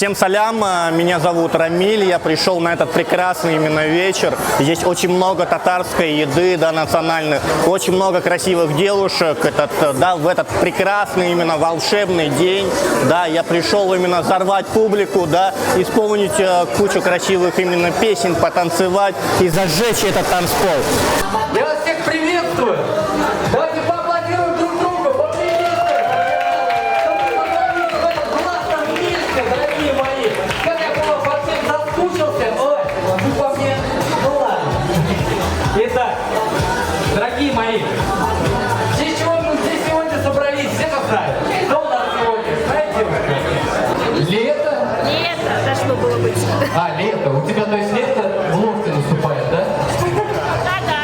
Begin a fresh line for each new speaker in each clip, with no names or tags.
Всем салям, меня зовут Рамиль, я пришел на этот прекрасный именно вечер. Здесь очень много татарской еды, да, национальных, очень много красивых девушек. В этот прекрасный именно волшебный день, да, я пришел именно взорвать публику, да, исполнить кучу красивых именно песен, потанцевать и зажечь этот танцпол.
Я вас всех приветствую! Давайте поаплодируем друг другу, поприветствуем! Чтобы мы собрались в этом классном месте, дорогие мои! Как я по вам совсем соскучился! Ой, вы по мне... Ну ладно. Итак, дорогие мои, здесь чего мы здесь сегодня собрались? Все знают. Что у нас сегодня? Знаете вы? Лето?
Лето должно было быть.
А, лето. У тебя, то есть, лето в лодке наступает, да?
Да-да.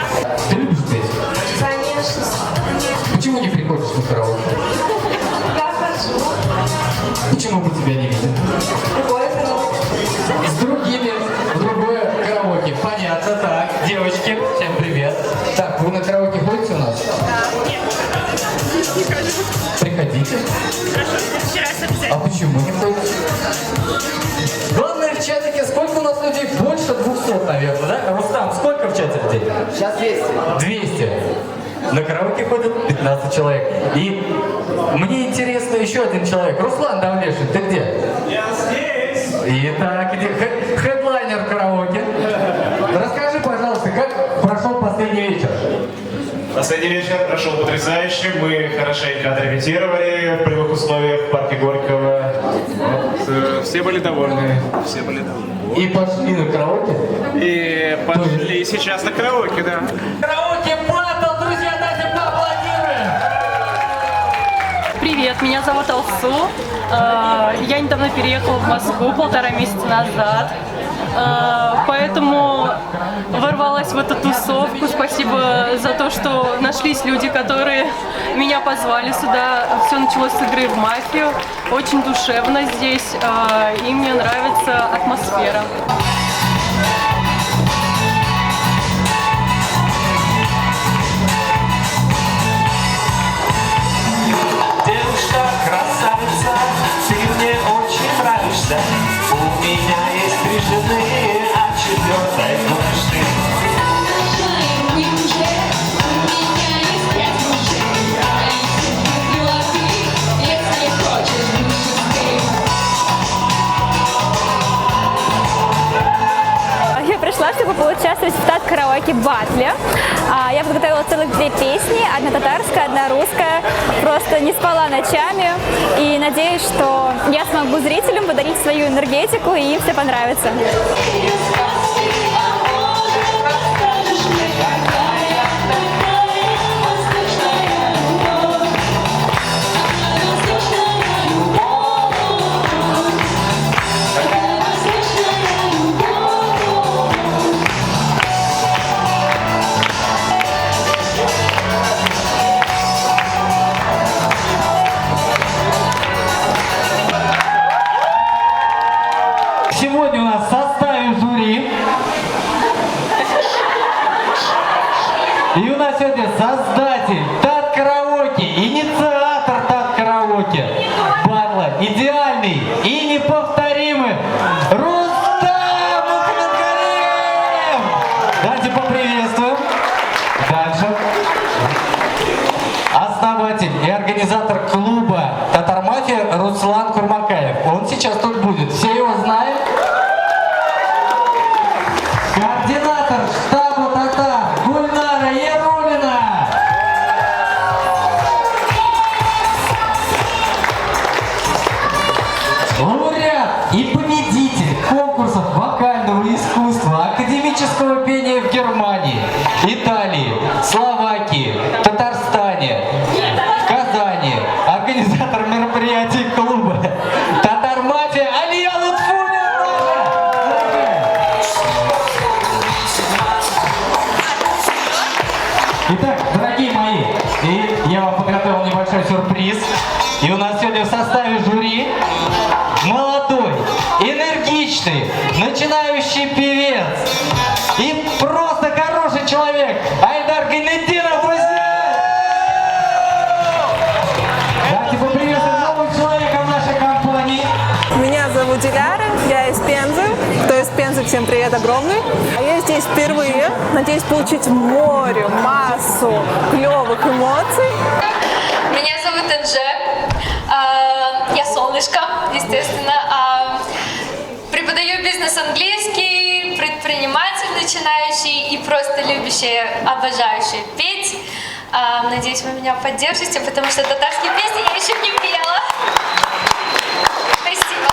Ты любишь петь?
Конечно.
Почему не приходишь на караоке?
Я хожу.
Почему мы тебя не видим?
Другое караоке.
С другими в другое караоке. Понятно, так. Девочки, всем привет. Так, вы на караоке ходите у нас?
Да. Нет.
Приходите.
Хорошо, в следующий раз обязательно.
А почему не ходите? Главное в чатике, сколько у нас людей? Больше 200, наверное, да? Рустам, сколько в чате людей?
Сейчас 200.
200. На караоке ходит 15 человек. И мне интересно еще один человек. Руслан Давлешин, ты где?
Я здесь.
Итак, хедлайнер караоке. Расскажи, пожалуйста, как прошел последний вечер?
Последний вечер прошел потрясающе. Мы хорошенько отрепетировали в полевых условиях в парке Горького. Вот, все были довольны. Все были довольны.
И пошли на караоке?
И пошли сейчас на караоке, да.
Караоке батл, друзья, давайте поаплодируем!
Привет, меня зовут Алсу. Я недавно переехала в Москву 1,5 месяца назад. Поэтому ворвалась в эту тусовку. Спасибо за то, что нашлись люди, которые меня позвали сюда. Все началось с игры в мафию. Очень душевно здесь, и мне нравится атмосфера.
Девушка, красавица, ты мне очень нравишься. У меня есть 3 жены, а 4-й будешь ты.
Я пришла, чтобы поучаствовать в караоке батле. Я подготовила целых 2 песни, одна татарская, одна русская. Просто не спала ночами и надеюсь, что я смогу зрителям подарить свою энергетику и им все понравится.
Сегодня у нас в составе жюри. И у нас сегодня создатель тат-караоке, инициатор тат-караоке, батла, идеальный и неповторимый Рустам Мухаммедгалиев! Давайте поприветствуем. Дальше. Основатель и организатор клуба «Татар-мафия» Руслан Курмакаев. Он сейчас тут будет. Все его знают? Координатор штаба «Татар» Гульнара Ярулина. Лауреат и победитель конкурсов вокального искусства, академического пения в Германии, Италии, Словакии, Татарстане, Казани, организатор мероприятий клуба «Татар-мафия» Алия Лутфуллина. Итак, дорогие мои, и я вам подготовил небольшой сюрприз. И у нас сегодня в составе жюри молодой, энергичный, начинающий певец и просто хороший человек Айдар Гайнетдинов, друзья! Давайте поприветствуем нового человека в нашей компании.
Меня зовут Иля,
всем привет огромный. Я здесь впервые, надеюсь получить море, массу клевых эмоций.
Меня зовут Энже, я солнышко, естественно. Преподаю бизнес английский, предприниматель начинающий и просто любящий, обожающий петь. Надеюсь, вы меня поддержите, потому что татарские песни я еще не пела. Спасибо.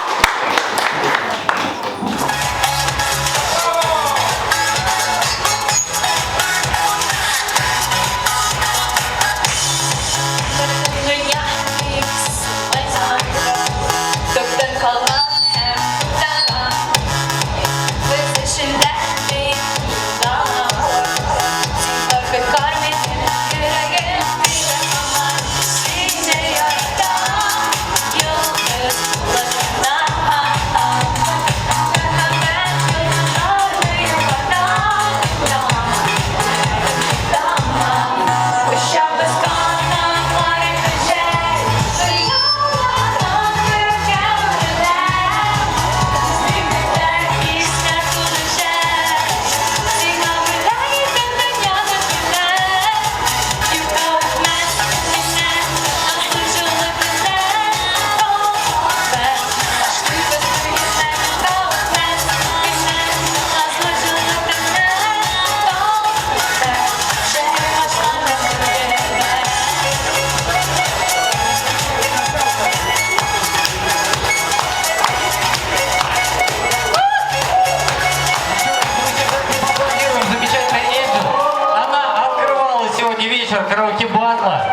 Караоке батла.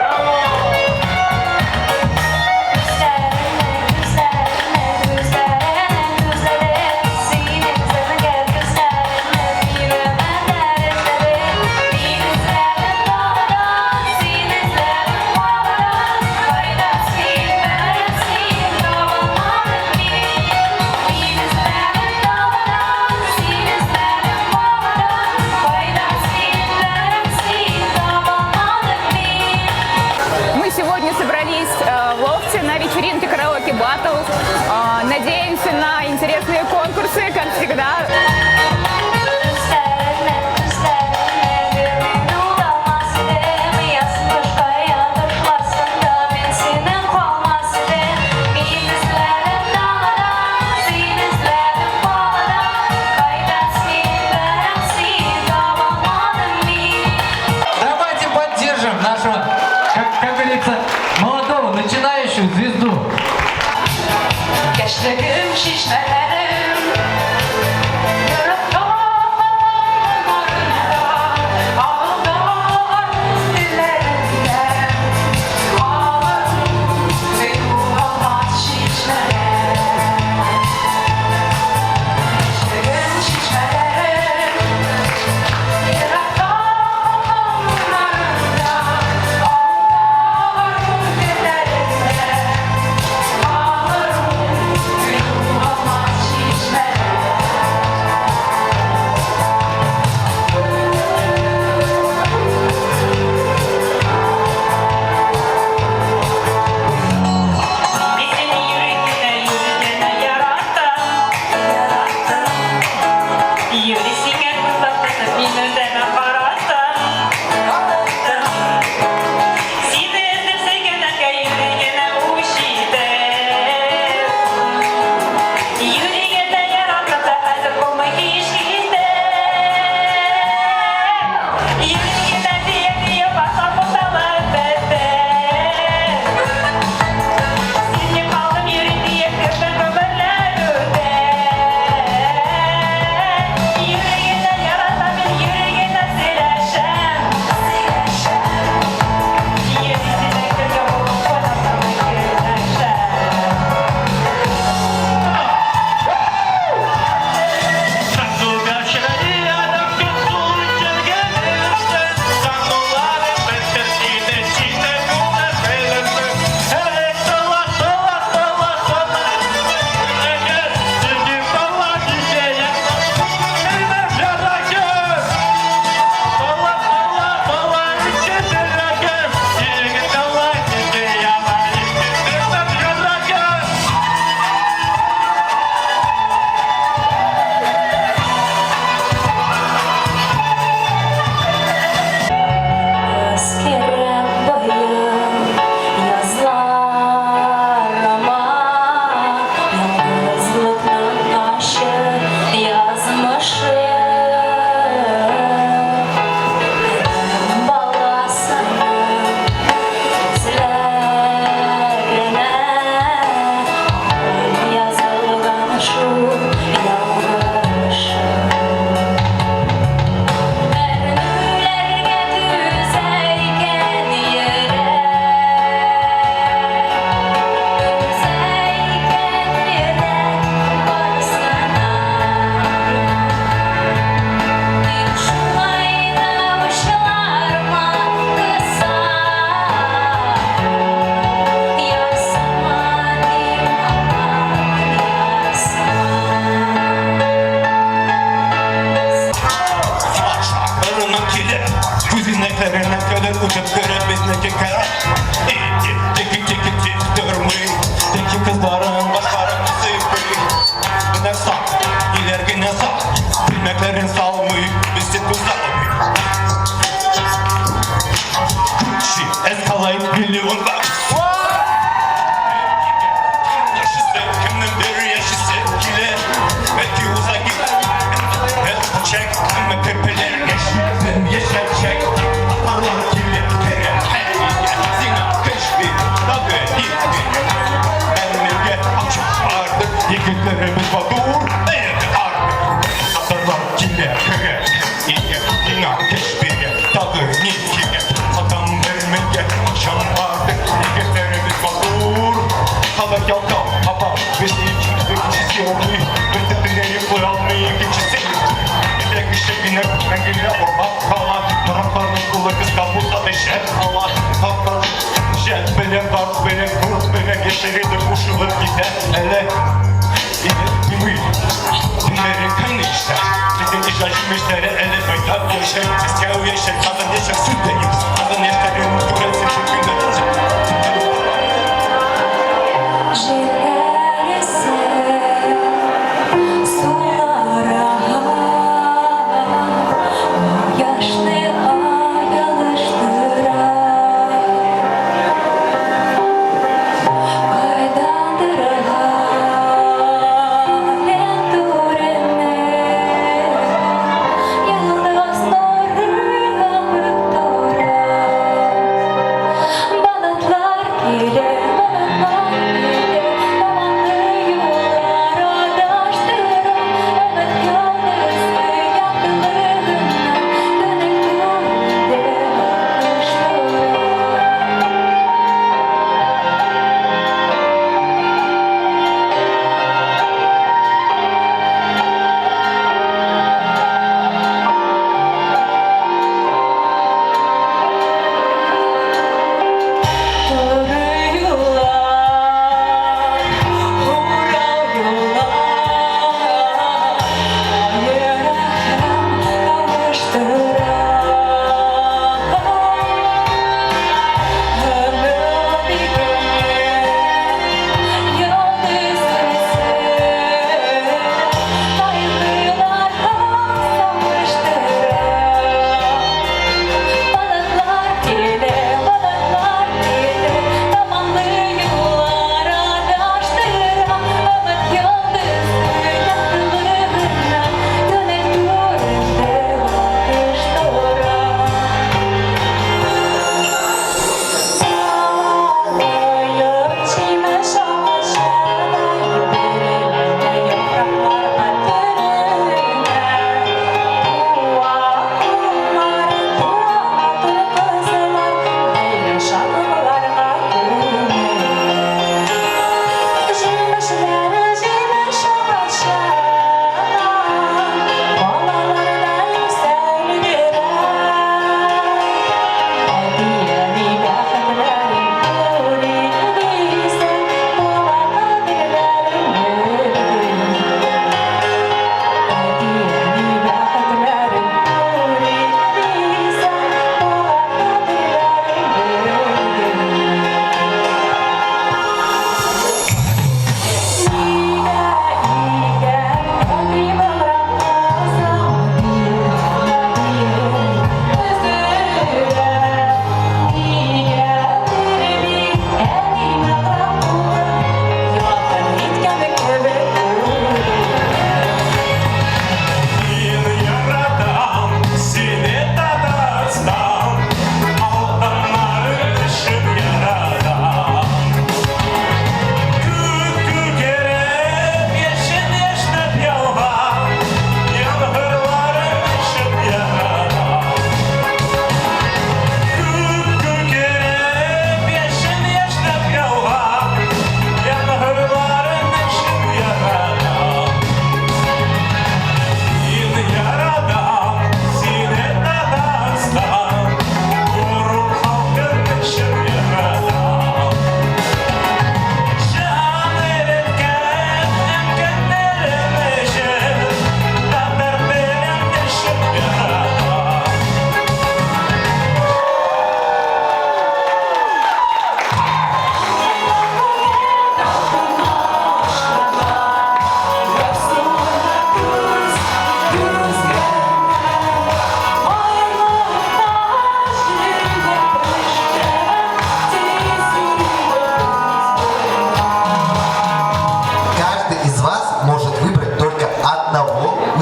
Надеемся на интересные конкурсы, как всегда.
Давайте поддержим нашего, как говорится, молодого начинающую звезду.
Yaşlarım şişmelerim Yarattım ağlar dillerinde Ağlarım ve ruhum şişmelerim Yaşlarım şişmelerim Yarattım ağlarım dillerinde Ağlarım
Баdur, это армия. Аталар килер, иңа кешбеге, тағы не кеге. Адам бермеге, шамбарды, егеттеріміз Баdur. Қалар ялдау, апа, бесіне екінші сеуі, біртітінері қой алмай екіншісі. Елегі шегіне мәңгілі ұрмақ қалад, нұраққарның құлы қысқа бұлтады шәт қалад. Хаққар жәт білен, бар білен, күрт білен, ешереді ұшылып кете әлі. Не мы, dinleri işte. Bizim işleşmişleri ele koydan yaşar. Eski yaşar, kadın yaşar, sürdeyim. Kadın yaşarın durası şu günde.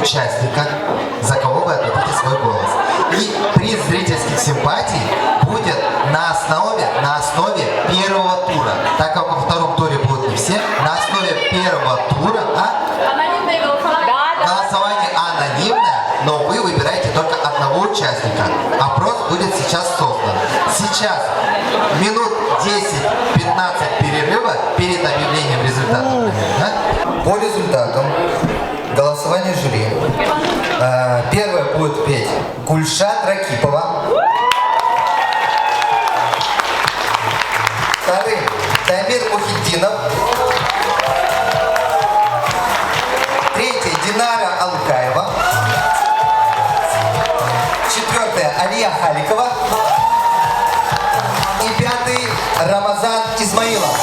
участника, за кого вы отдадите свой голос. И приз зрительских симпатий будет на основе первого тура. Так как во втором туре будут не все, на основе первого первого тура.
Анонимное голосование.
Голосование анонимное, но вы выбираете только одного участника. Опрос будет сейчас создан. Сейчас минут 10-15 перерыва перед объявлением результатов. По результатам голосования жюри первая будет петь Гульшат Ракипова. Вторым Тамир Мухиддинов. Третья Динара Алкаева. Четвертая Алия Халикова. И пятый Рамазан Измаилов.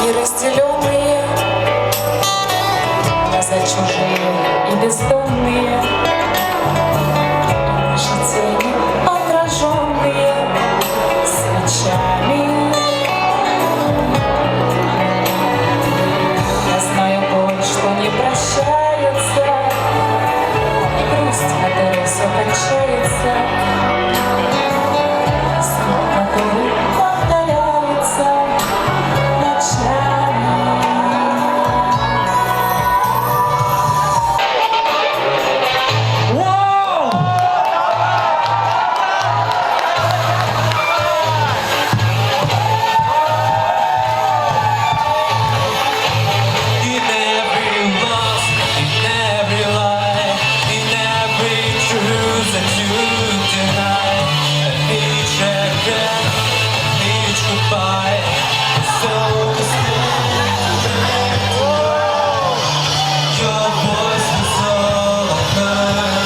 Неразделенные, глаза чужие и бездомные, наши тени отраженные свечами. Я знаю боль, что не прощается, грусть, которой все кончается, сон, который повторяется ночами.
In every loss, in every lie, in every truth that you deny, each regret, each goodbye, so your voice is all I heard.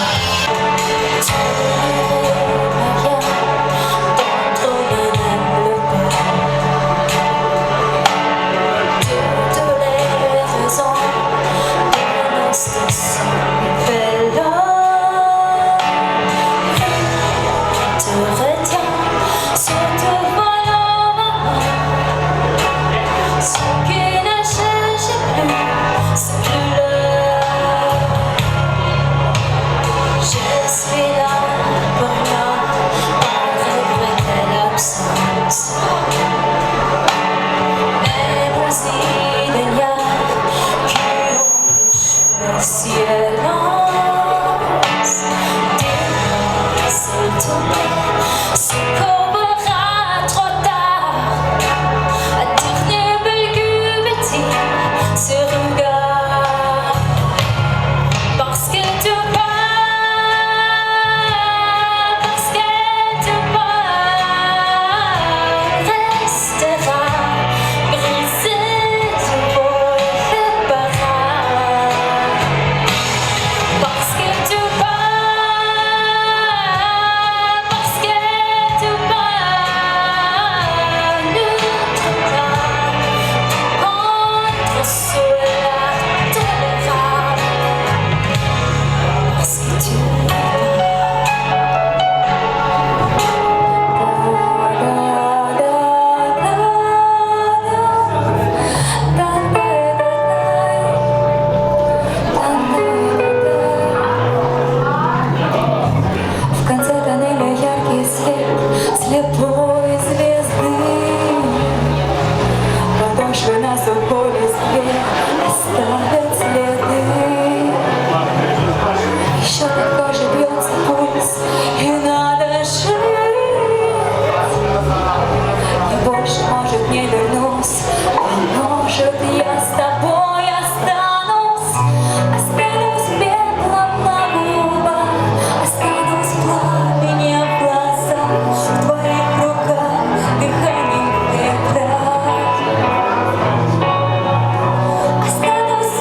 Je suis là pour moi, à regretter l'absence. Même s'il n'y a qu'un silence, dis-moi s'il te plaît, c'est qu'on verra trop tard. À dernier petit ce regard, parce que tu pars. Parce que tu pars, restera brisé du beau réparat. Parce que tu pars, parce que tu pars, notre temps contre cela tolérable. Parce que tu в конце тоннеля яркий свет слепой звезды. Подошвы на сухой листве оставят следы. Еще под кожей бьется пульс, и надо жить. Я больше, может, не вернусь, а может, я с тобой останусь. Останусь пеплом на губах, останусь пламенем в глазах, в твоих руках дыхание ветра. Останусь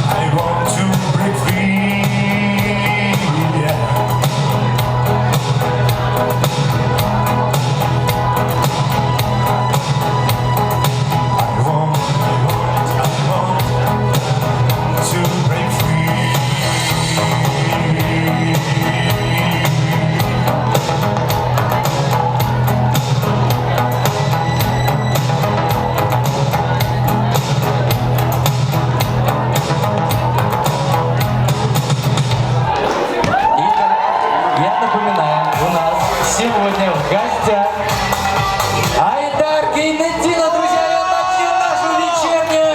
I want to break free. Yeah. I want to break free.
Я напоминаю, у нас сегодня в гостях Айдар Гейнетдинов, друзья, и он начал нашу вечернюю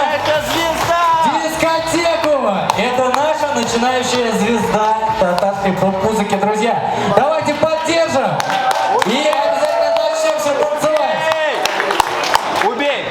дискотеку. Это наша начинающая звезда татарской поп-музыки, друзья. Давайте поддержим и обязательно начнем все танцевать.
Убей!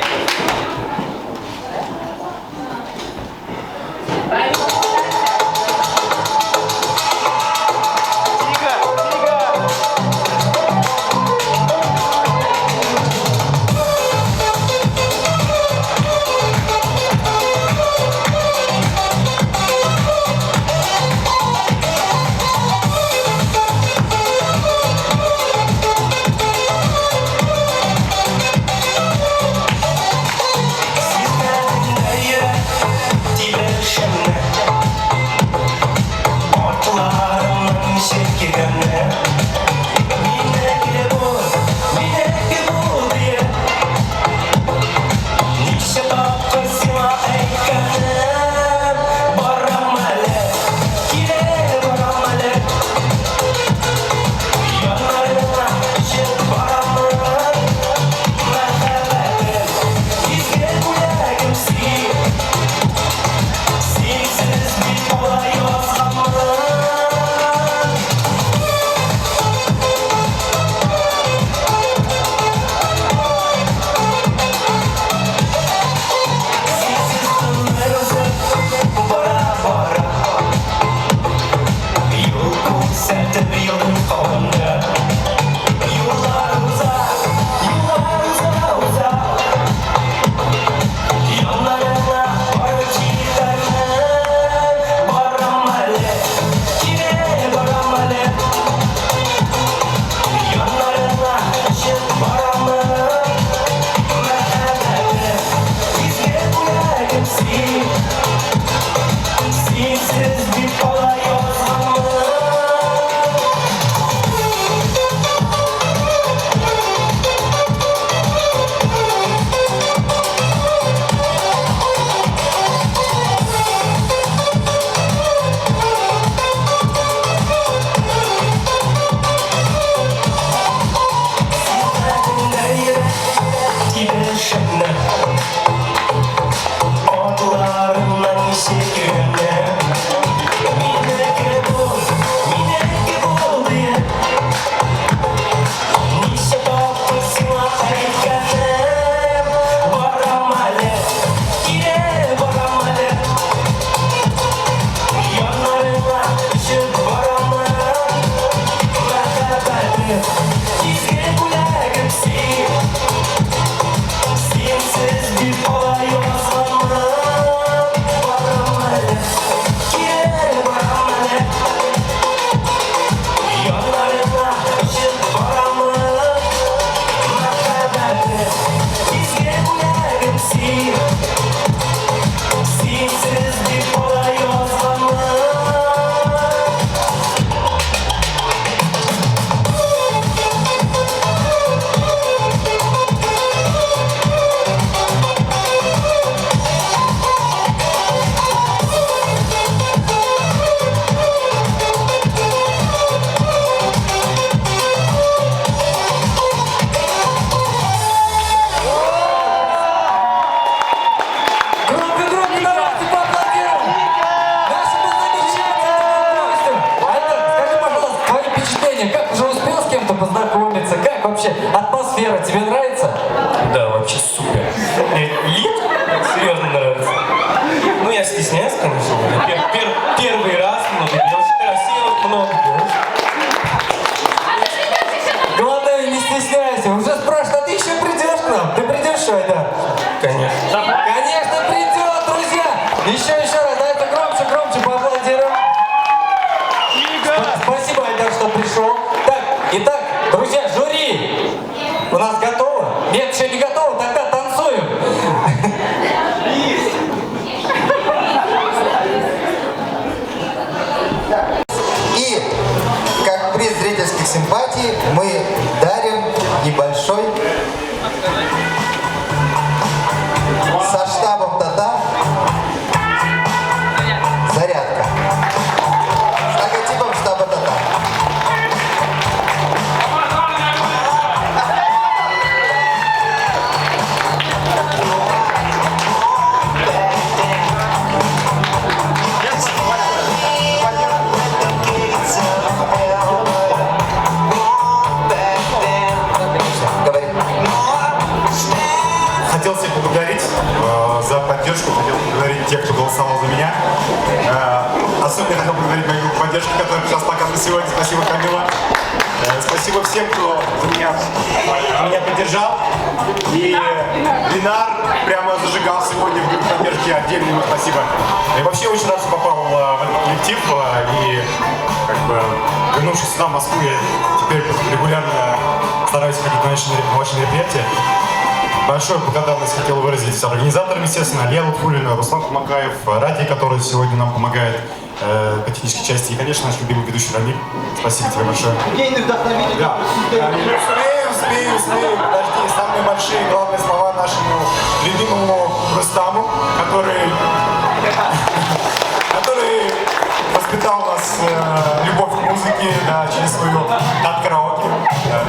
Атмосфера тебе нравится?
Да, вообще супер. Лид? Серьезно нравится. Ну, я стесняюсь, конечно. Первый раз много девушек, красивых много девушек.
Главное, не стесняйся. Уже спрашивают, а ты еще придешь к нам? Ты придешь, Айдар?
Конечно.
Еще раз, давайте громче поаплодируем. Спасибо, Альдар, что пришел. Так, итак, друзья, жюри, у нас готово? Нет, еще не готово, тогда танцуем.
И как приз зрительских симпатий мы дарим небольшой со штабом татар зарядка. С логотипом штаба татар.
Хотел всех поблагодарить за поддержку, хотел поблагодарить тех, кто голосовал за меня. Особенно хотел поблагодарить мою группу поддержки, которая сейчас показана сегодня. Спасибо, Камила. Спасибо всем, кто меня поддержал. И Ленар прямо зажигал сегодня в группе поддержки. Отдельно ему спасибо. И вообще очень рад, что попал в этот коллектив. И как бы, вернувшись сюда, в Москву, я теперь регулярно стараюсь ходить на ваши мероприятия. Большую благодарность хотел выразить организаторам, естественно, Алия Лутфуллина, Руслан Макаев, Ради, который сегодня нам помогает по технической части, и, конечно, наш любимый ведущий Рамиль. Спасибо тебе большое. Идейный вдохновитель. Да. Успею. Подожди, самые большие главные слова нашему любимому Рустаму, который воспитал нас любовь к музыке, да, через свою караоке.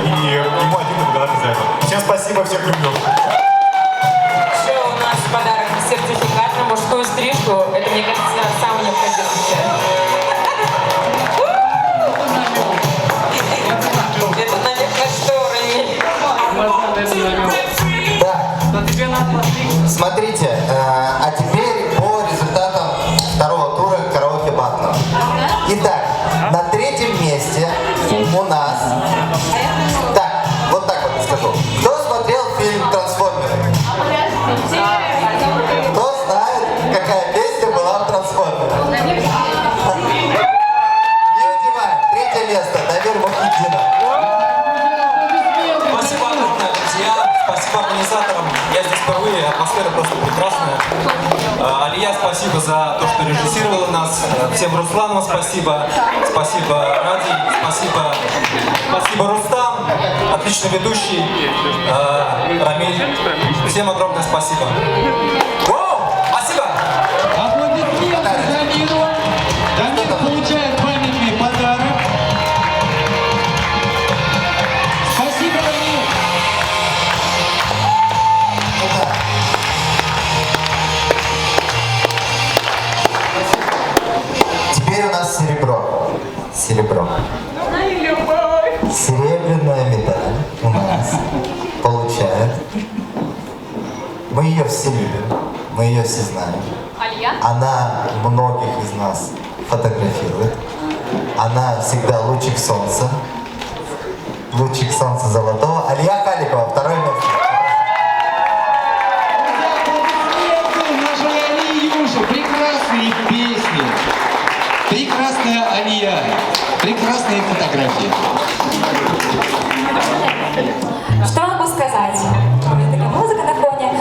И ему отдельно благодарность за это. Всем спасибо, всех люблю.
Еще у нас подарок сертификат на мужскую стрижку. Это, мне кажется, самое необходимое. Это намек на что, Рамиль?
Да. Смотрите, а теперь по результатам второго тура караоке батла. Итак, на третьем месте у нас... Так, вот так вот скажу. Кто смотрел фильм «Трансформеры»? Кто знает, какая песня была в «Трансформерах»? Не удивай. Третье место. Дамир Мухиддинов.
Спасибо огромное, друзья. Спасибо организаторам. Я здесь впервые, атмосфера просто прекрасная. Алия, спасибо за то, что режиссировала нас. Всем Руслану спасибо. Спасибо Ради. Спасибо Рустам. Отличный ведущий. Рамиль. Всем огромное спасибо. Спасибо.
Аплодисменты Дамиру. Дамир получает памятный подарок. Спасибо, Дамир.
Теперь у нас серебро. Серебряная медаль у нас получает. Мы ее все любим, мы ее все знаем. Она многих из нас фотографирует. Она всегда лучик солнца золотого. Алия Халикова, второе место.
Нашей Алии Юши. Прекрасные песни. Прекрасная Алия. Прекрасные фотографии.
Что могу сказать? Такая музыка на фоне.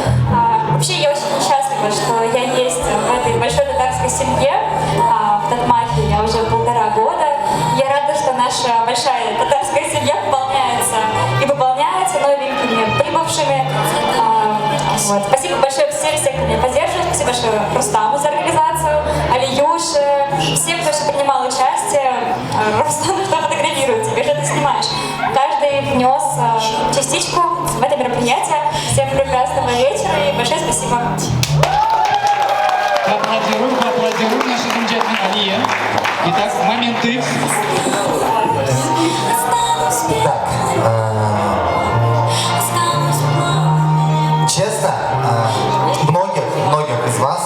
Вообще я очень счастлива, что я есть в этой большой татарской семье, в Татмахе. Я уже 1,5 года. Я рада, что наша большая татарская семья выполняется новенькими, прибывшими. Вот. Спасибо большое всем, кто меня поддерживает. Спасибо большое Рустаму за организацию, Алиюше, всем, кто еще принимал участие. Рустам, кто фотографирует, тебе же ты снимаешь. Каждый внес частичку в это мероприятие. Всем прекрасного вечера и большое спасибо.
Поаплодируем нашей замечательной Алие. Итак, момент X.
Так, честно, многих из вас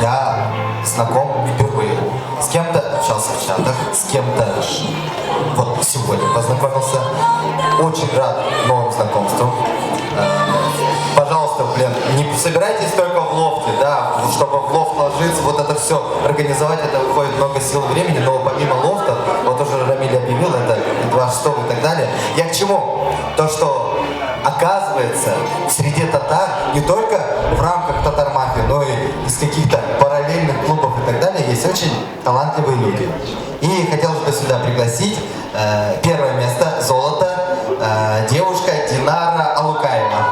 я знаком впервые. С кем-то общался в чатах, с кем-то вот сегодня познакомился. Очень рад новым знакомствам. Пожалуйста, не собирайтесь только в лофт. лофте, да, чтобы в лофт ложиться, вот это все организовать, это уходит много сил и времени, но помимо лофта, вот уже Рамиль объявил, это 26 и так далее. Я к чему? То, что оказывается, среди татар, не только в рамках татар-мафии, но и из каких-то параллельных клубов и так далее, есть очень талантливые люди. И хотелось бы сюда пригласить первое место, золото, девушка Динара Алукаева.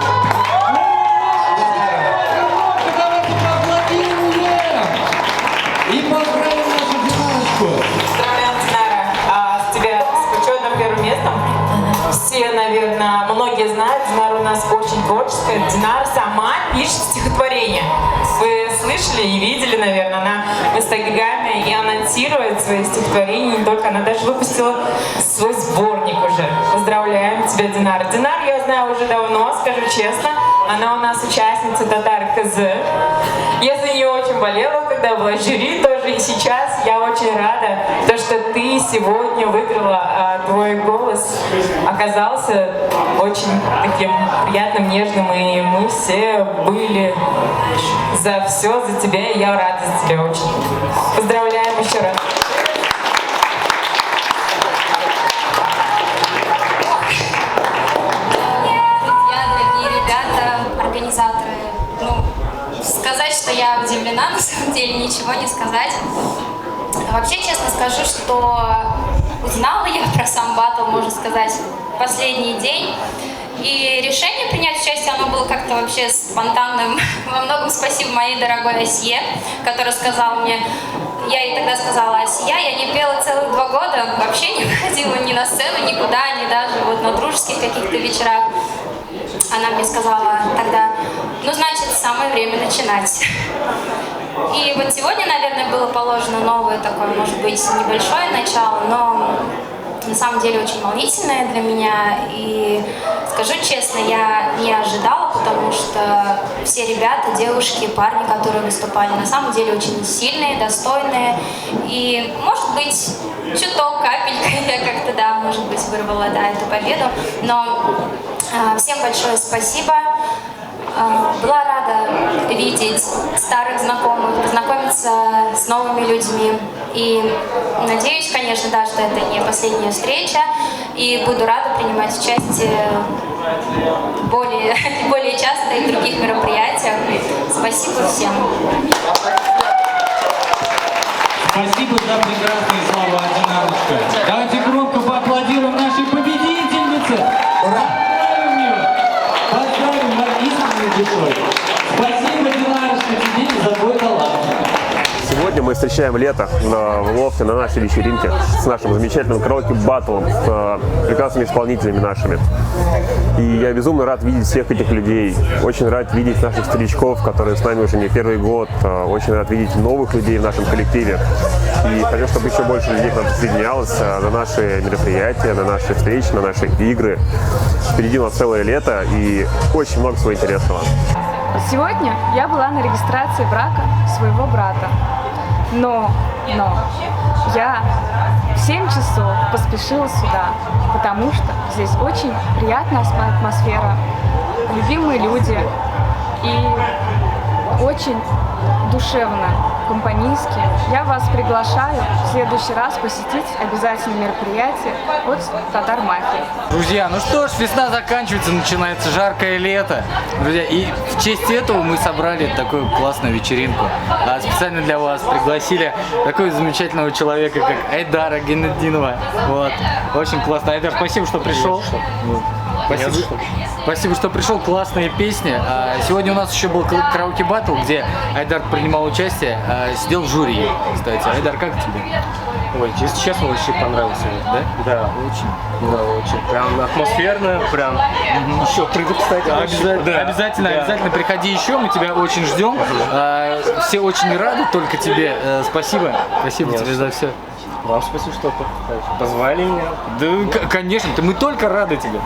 И поздравим нашу Динарочку.
Поздравляем, Динара. С тебя с почетным первым местом. Все, наверное, многие знают, Динара у нас очень творческая. Динара сама пишет стихотворения. Вы слышали и видели, наверное, она в Инстаграме и анонсирует свои стихотворения. Не только, она даже выпустила свой сборник уже. Поздравляем тебя, Динара. Динар я знаю уже давно, скажу честно. Она у нас участница Татар КЗ. Я за нее очень болела, когда была в жюри тоже. И сейчас я очень рада, то, что ты сегодня выиграла, а твой голос оказался очень таким приятным, нежным. И мы все были за все, за тебя. И я рада за тебя очень. Поздравляем еще раз.
Организаторы, сказать, что я удивлена, на самом деле ничего не сказать. Вообще, честно скажу, что узнала я про сам баттл, можно сказать, в последний день. И решение принять участие, оно было как-то вообще спонтанным. Во многом спасибо моей дорогой Асье, которая сказала мне, я ей тогда сказала: Асья, я не пела целых 2 года, вообще не выходила ни на сцену, никуда, ни даже вот на дружеских каких-то вечерах. Она мне сказала тогда, ну, значит, самое время начинать. И вот сегодня, наверное, было положено новое такое, может быть, небольшое начало, но на самом деле очень волнительное для меня. И скажу честно, я не ожидала, потому что все ребята, девушки, парни, которые выступали, на самом деле очень сильные, достойные. И, может быть, чуток, капелька, я как-то, да, может быть, вырвала, да, эту победу. Но всем большое спасибо. Была рада видеть старых знакомых, познакомиться с новыми людьми. И надеюсь, конечно, да, что это не последняя встреча. И буду рада принимать участие более часто и в других мероприятиях. Спасибо всем.
Спасибо за прекрасные слова, Динарочка. Давайте громко поаплодируем нашей победительнице.
Ура!
Поздравим искренней душой. Спасибо, Динарочка, тебе за твой талант.
Сегодня мы встречаем лето в лофте на нашей вечеринке с нашим замечательным караоке-баттлом, с прекрасными исполнителями нашими. И я безумно рад видеть всех этих людей. Очень рад видеть наших старичков, которые с нами уже не первый год. Очень рад видеть новых людей в нашем коллективе. И хочу, чтобы еще больше людей к нам присоединялось на наши мероприятия, на наши встречи, на наши игры. Впереди у нас целое лето и очень много всего интересного.
Сегодня я была на регистрации брака своего брата. Но я в 7 часов поспешила сюда, потому что здесь очень приятная атмосфера, любимые люди и очень душевно, компанейски. Я вас приглашаю в следующий раз посетить обязательно мероприятие от Татар Мафии.
Друзья, ну что ж, весна заканчивается, начинается жаркое лето. Друзья, и в честь этого мы собрали такую классную вечеринку. Специально для вас пригласили такого замечательного человека, как Айдара Геннадинова. Вот. Очень классно. Айдар, спасибо, что пришел. Спасибо, что пришел. Классные песни. Сегодня у нас еще был караоке-баттл, где Айдар принимал участие, сидел в жюри, кстати. Айдар, как тебе?
Ой, если честно, очень понравился. Да? Да, очень. Да, очень. Прям атмосферно, прям. Еще приду, кстати.
Обязательно приходи еще, мы тебя очень ждем. Все очень рады только тебе. Спасибо тебе за все.
Вам спасибо, что позвали меня.
Да, конечно, мы только рады тебе.